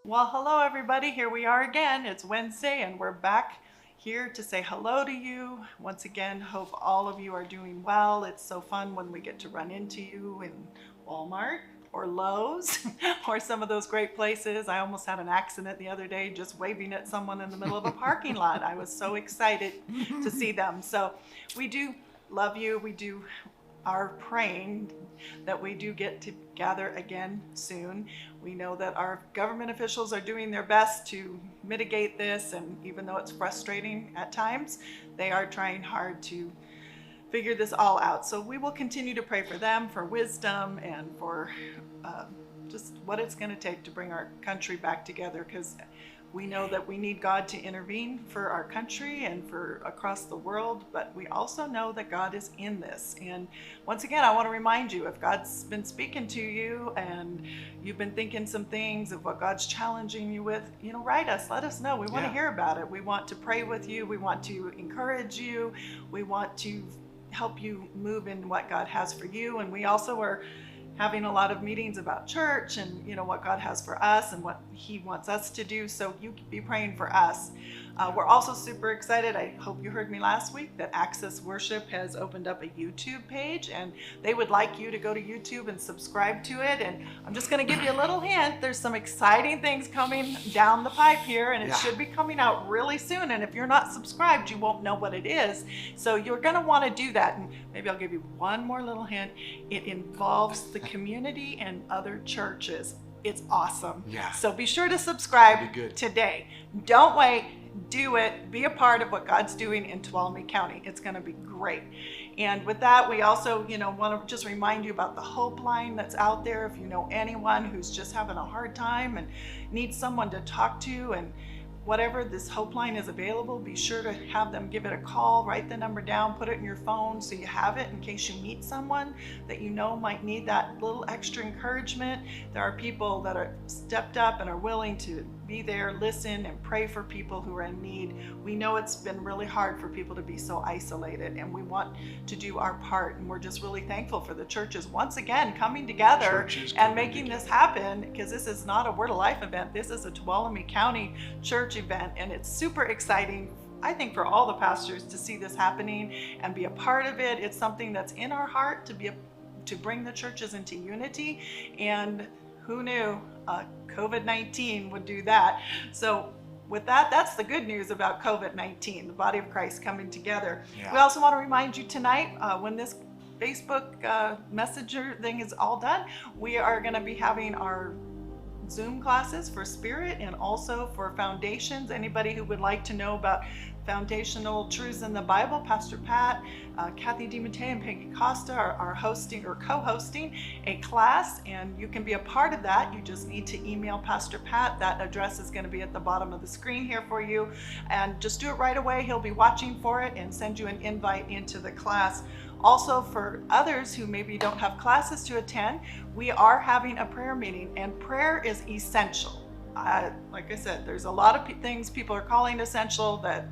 Well, hello everybody. Here we are again. It's Wednesday and we're back here to say hello to you. Once again, hope all of you are doing well. It's so fun when we get to run into you in Walmart or Lowe's or some of those great places. I almost had an accident the other day just waving at someone in the middle of a parking lot. I was so excited to see them. So we do love you. We do are praying that we do get to gather again soon. We know that our government officials are doing their best to mitigate this, and even though it's frustrating at times, they are trying hard to figure this all out. So we will continue to pray for them, for wisdom, and for just what it's going to take to bring our country back together, because we know that we need God to intervene for our country and for across the world, but we also know that God is in this. And once again, I want to remind you, if God's been speaking to you and you've been thinking some things of what God's challenging you with, write us, let us know. We want to hear about it. We want to pray with you. We want to encourage you. We want to help you move in what God has for you. And we also are having a lot of meetings about church and what God has for us and what he wants us to do. So you be praying for us. We're also super excited. I hope you heard me last week that Access Worship has opened up a YouTube page, and they would like you to go to YouTube and subscribe to it. And I'm just going to give you a little hint. There's some exciting things coming down the pipe here, and it should be coming out really soon. And if you're not subscribed, you won't know what it is. So you're going to want to do that. And maybe I'll give you one more little hint. It involves the community and other churches. It's awesome. Yeah. So be sure to subscribe today. Don't wait. Do it. Be a part of what God's doing in Tuolumne County. It's going to be great. And with that, we also, want to just remind you about the Hope Line that's out there. If you know anyone who's just having a hard time and needs someone to talk to, and whatever, this Hope Line is available, be sure to have them give it a call. Write the number down, put it in your phone so you have it in case you meet someone that might need that little extra encouragement. There are people that are stepped up and are willing to be there, listen, and pray for people who are in need. We know it's been really hard for people to be so isolated, and we want to do our part. And we're just really thankful for the churches once again coming together and making this happen, because this is not a Word of Life event. This is a Tuolumne County church event, and it's super exciting, I think, for all the pastors to see this happening and be a part of it. It's something that's in our heart to bring the churches into unity, and who knew COVID-19 would do that. So with that, that's the good news about COVID-19, the body of Christ coming together. We also want to remind you tonight, when this Facebook Messenger thing is all done, we are going to be having our Zoom classes for Spirit and also for Foundations. Anybody who would like to know about foundational truths in the Bible, Pastor Pat, Kathy DiMattei, and Peggy Costa are hosting or co-hosting a class, and you can be a part of that. You just need to email Pastor Pat. That address is going to be at the bottom of the screen here for you, and just do it right away. He'll be watching for it and send you an invite into the class. Also, for others who maybe don't have classes to attend, we are having a prayer meeting, and prayer is essential. Like I said, there's a lot of things people are calling essential that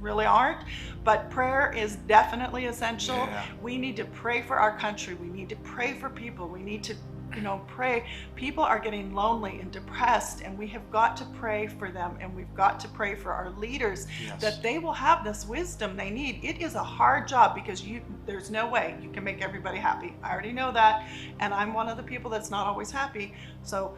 really aren't, but prayer is definitely essential. We need to pray for our country. We need to pray for people. We need to pray. People are getting lonely and depressed, and we have got to pray for them, and we've got to pray for our leaders that they will have this wisdom they need. It is a hard job, because there's no way you can make everybody happy. I already know that, and I'm one of the people that's not always happy. So,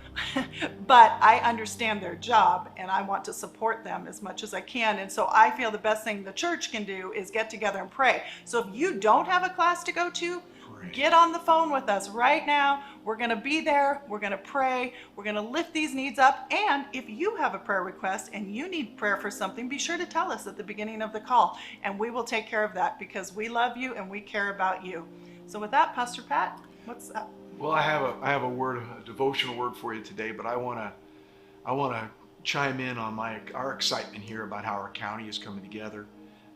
but I understand their job, and I want to support them as much as I can. And so I feel the best thing the church can do is get together and pray. So if you don't have a class to go to, get on the phone with us right now. We're going to be there. We're going to pray. We're going to lift these needs up. And if you have a prayer request and you need prayer for something, be sure to tell us at the beginning of the call, and we will take care of that, because we love you and we care about you. So with that, Pastor Pat, what's up? Well, I have a devotional word for you today, but I want to chime in on our excitement here about how our county is coming together.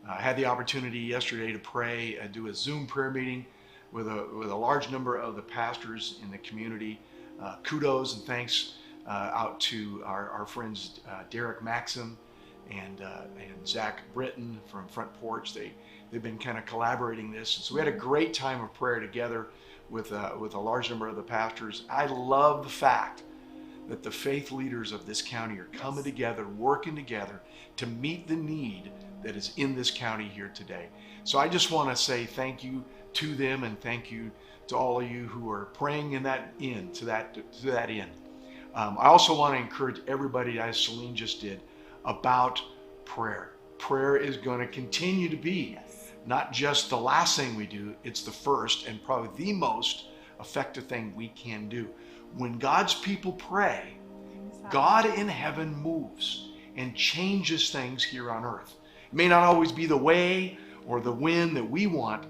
I had the opportunity yesterday to pray and do a Zoom prayer meeting with a large number of the pastors in the community. Kudos and thanks out to our friends Derek Maxim and Zach Britton from Front Porch. They've been kind of collaborating this, and so we had a great time of prayer together with a large number of the pastors. I love the fact that the faith leaders of this county are coming together, working together to meet the need that is in this county here today. So I just want to say thank you to them, and thank you to all of you who are praying to that end. I also want to encourage everybody, as Celine just did, about prayer. Prayer is going to continue to be not just the last thing we do, it's the first and probably the most effective thing we can do. When God's people pray, God in heaven moves and changes things here on earth. It may not always be the way or the when that we want,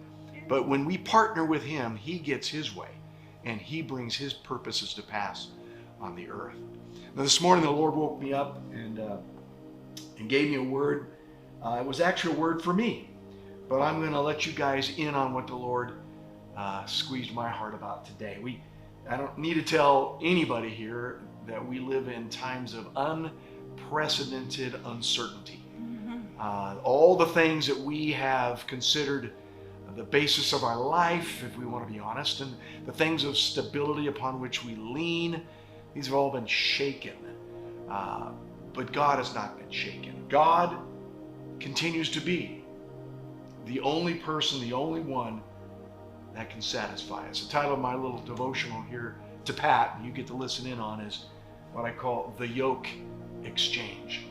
but when we partner with Him, He gets His way and He brings His purposes to pass on the earth. Now this morning the Lord woke me up and gave me a word. It was actually a word for me, but I'm going to let you guys in on what the Lord squeezed my heart about today. I don't need to tell anybody here that we live in times of unprecedented uncertainty. All the things that we have considered the basis of our life, if we want to be honest, and the things of stability upon which we lean, these have all been shaken. But God has not been shaken. God continues to be the only person, the only one that can satisfy us. The title of my little devotional here to Pat, and you get to listen in on, is what I call the yoke exchange.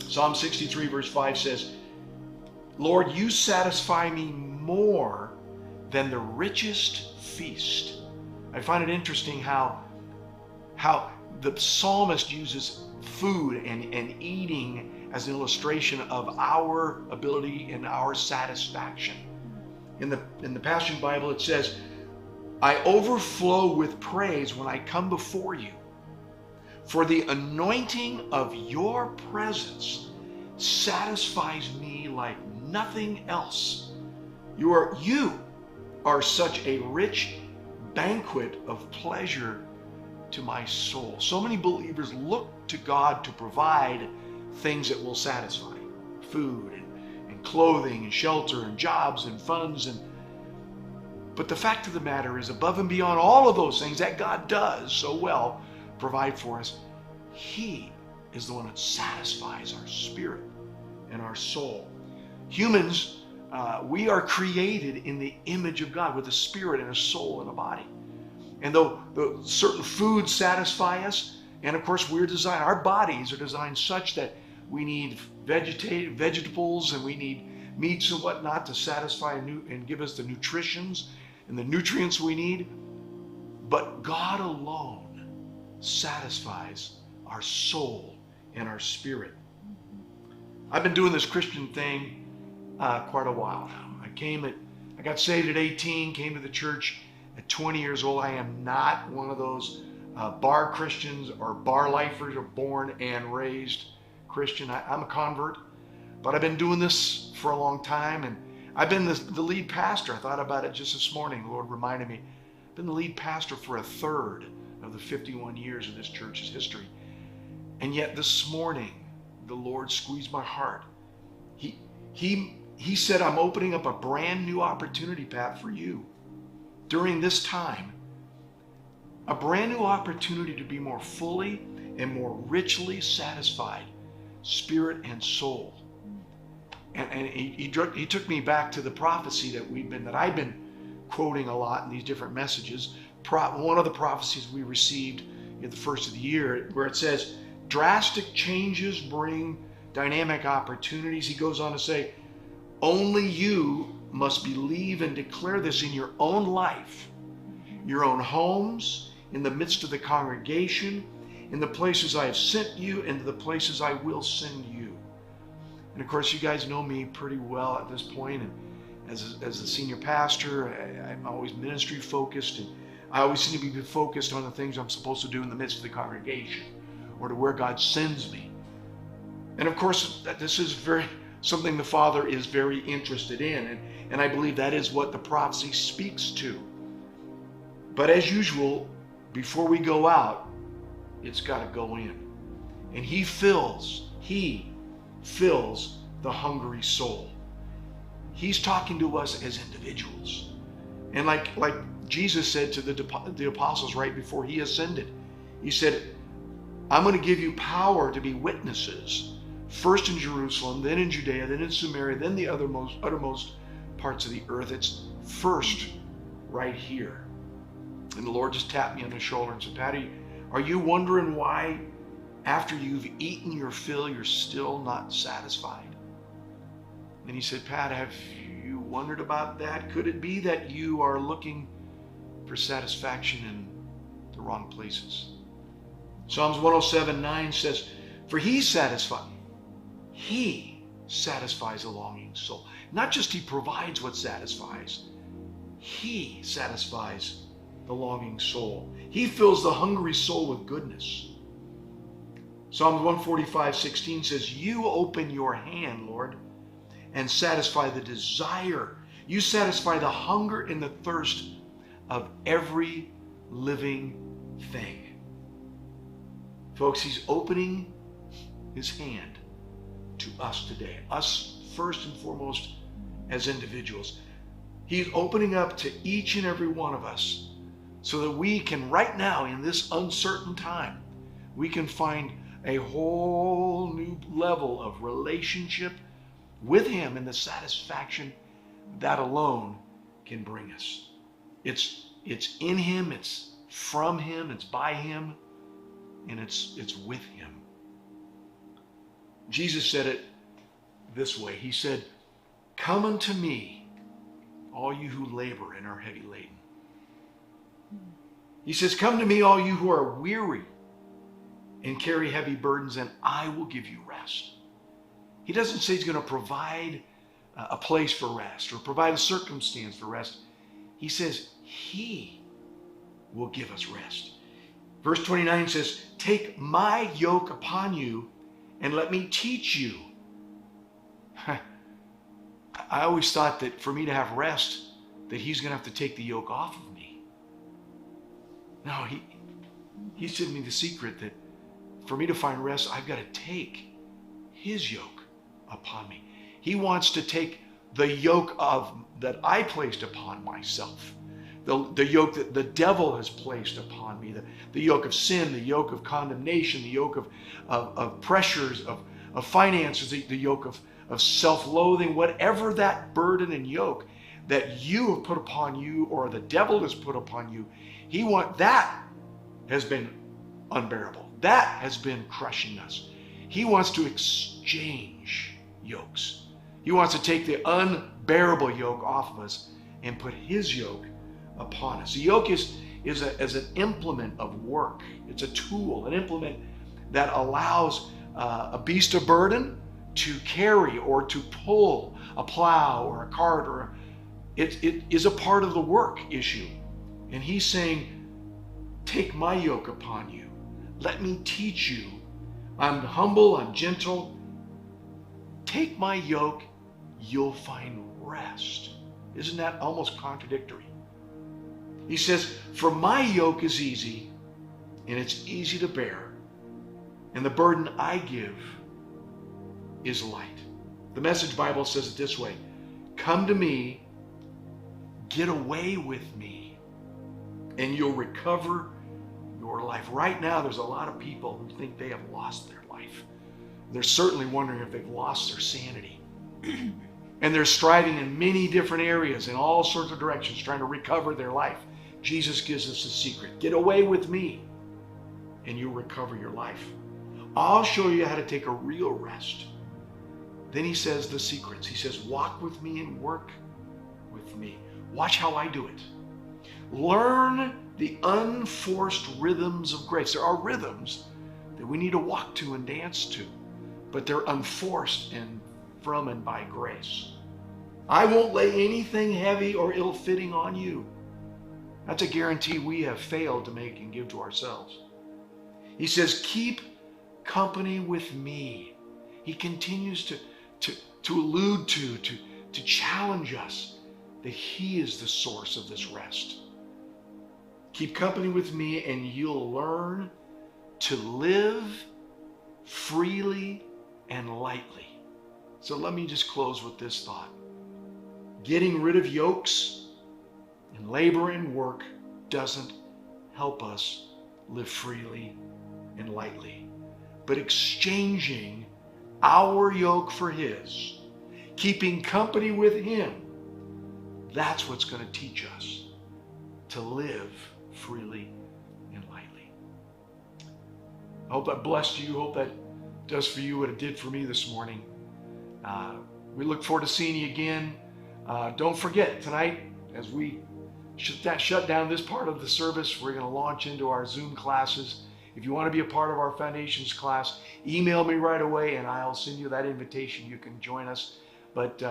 Psalm 63 verse 5 says, Lord, you satisfy me more than the richest feast. I find it interesting how the psalmist uses food and eating as an illustration of our ability and our satisfaction. In the Passion Bible it says, I overflow with praise when I come before you, for the anointing of your presence satisfies me like nothing else. You are such a rich banquet of pleasure to my soul. So many believers look to God to provide things that will satisfy. Food and clothing and shelter and jobs and funds. But the fact of the matter is, above and beyond all of those things that God does so well provide for us, He is the one that satisfies our spirit and our soul. Humans, we are created in the image of God with a spirit and a soul and a body. And though certain foods satisfy us, and of course our bodies are designed such that we need vegetables and we need meats and whatnot to satisfy and give us the nutritions and the nutrients we need. But God alone satisfies our soul and our spirit. I've been doing this Christian thing quite a while now. I got saved at 18, came to the church at 20 years old. I am not one of those bar Christians or bar lifers or born and raised Christian. I'm a convert, but I've been doing this for a long time, and I've been the lead pastor. I thought about it just this morning. The Lord reminded me. I've been the lead pastor for a third of the 51 years of this church's history. And yet this morning, the Lord squeezed my heart. He said, I'm opening up a brand new opportunity, Pat, for you during this time. A brand new opportunity to be more fully and more richly satisfied, spirit and soul. And he took me back to the prophecy that I've been quoting a lot in these different messages. One of the prophecies we received at the first of the year, where it says, drastic changes bring dynamic opportunities. He goes on to say, only you must believe and declare this in your own life, your own homes, in the midst of the congregation, in the places I have sent you, and the places I will send you. And of course, you guys know me pretty well at this point, and as the senior pastor, I'm always ministry focused, and I always seem to be focused on the things I'm supposed to do in the midst of the congregation, or to where God sends me. And of course, this is something the Father is very interested in, and I believe that is what the prophecy speaks to. But as usual, before we go out, it's got to go in. And He fills the hungry soul. He's talking to us as individuals. And like Jesus said to the apostles right before He ascended, He said, I'm going to give you power to be witnesses, first in Jerusalem, then in Judea, then in Samaria, then the uttermost parts of the earth. It's first right here. And the Lord just tapped me on the shoulder and said, Patty, are you wondering why after you've eaten your fill, you're still not satisfied? And he said, Pat, have you wondered about that? Could it be that you are looking for satisfaction in the wrong places? Psalms 107:9 says, for he satisfies a longing soul. Not just he provides what satisfies, he satisfies the longing soul. He fills the hungry soul with goodness. Psalm 145:16 says, you open your hand, Lord, and satisfy the desire. You satisfy the hunger and the thirst of every living thing. Folks, he's opening his hand to us today. Us first and foremost as individuals. He's opening up to each and every one of us so that we can, right now in this uncertain time, we can find a whole new level of relationship with him and the satisfaction that alone can bring us. It's in him, it's from him, it's by him, and it's with him. Jesus said it this way. He said, come unto me, all you who labor and are heavy laden. He says, come to me, all you who are weary and carry heavy burdens, and I will give you rest. He doesn't say he's going to provide a place for rest or provide a circumstance for rest. He says he will give us rest. Verse 29 says, take my yoke upon you and let me teach you. I always thought that for me to have rest, that he's going to have to take the yoke off of me. No, he's given me the secret that for me to find rest, I've got to take his yoke upon me. He wants to take the yoke that I placed upon myself, the yoke that the devil has placed upon me, the yoke of sin, the yoke of condemnation, the yoke of pressures, of finances, the yoke of self-loathing, whatever that burden and yoke that you have put upon you or the devil has put upon you, that has been unbearable. That has been crushing us. He wants to exchange yokes. He wants to take the unbearable yoke off of us and put his yoke upon us. The yoke is an implement of work. It's a tool, an implement that allows a beast of burden to carry or to pull a plow or a cart, it is a part of the work issue. And he's saying, take my yoke upon you. Let me teach you. I'm humble, I'm gentle. Take my yoke, you'll find rest. Isn't that almost contradictory? He says, for my yoke is easy and it's easy to bear, and the burden I give is light. The Message Bible says it this way: come to me, get away with me, and you'll recover your life. Right now, there's a lot of people who think they have lost their life. They're certainly wondering if they've lost their sanity. And they're striving in many different areas, in all sorts of directions, trying to recover their life. Jesus gives us the secret. Get away with me, and you'll recover your life. I'll show you how to take a real rest. Then he says the secrets. He says, walk with me and work with me. Watch how I do it. Learn the unforced rhythms of grace. There are rhythms that we need to walk to and dance to, but they're unforced and from and by grace. I won't lay anything heavy or ill-fitting on you. That's a guarantee we have failed to make and give to ourselves. He says, keep company with me. He continues to allude to challenge us that he is the source of this rest. Keep company with me and you'll learn to live freely and lightly. So let me just close with this thought. Getting rid of yokes and labor and work doesn't help us live freely and lightly, but exchanging our yoke for His, keeping company with Him. That's what's going to teach us to live freely and lightly. I hope that blessed you. Hope that does for you what it did for me this morning. We look forward to seeing you again. Don't forget, tonight, as we shut down this part of the service, we're going to launch into our Zoom classes. If you want to be a part of our Foundations class, email me right away and I'll send you that invitation. You can join us. But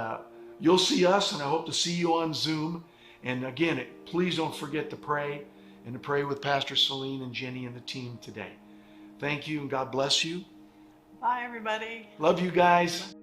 you'll see us, and I hope to see you on Zoom. And again, please don't forget to pray and to pray with Pastor Celine and Jenny and the team today. Thank you, and God bless you. Bye, everybody. Love you guys.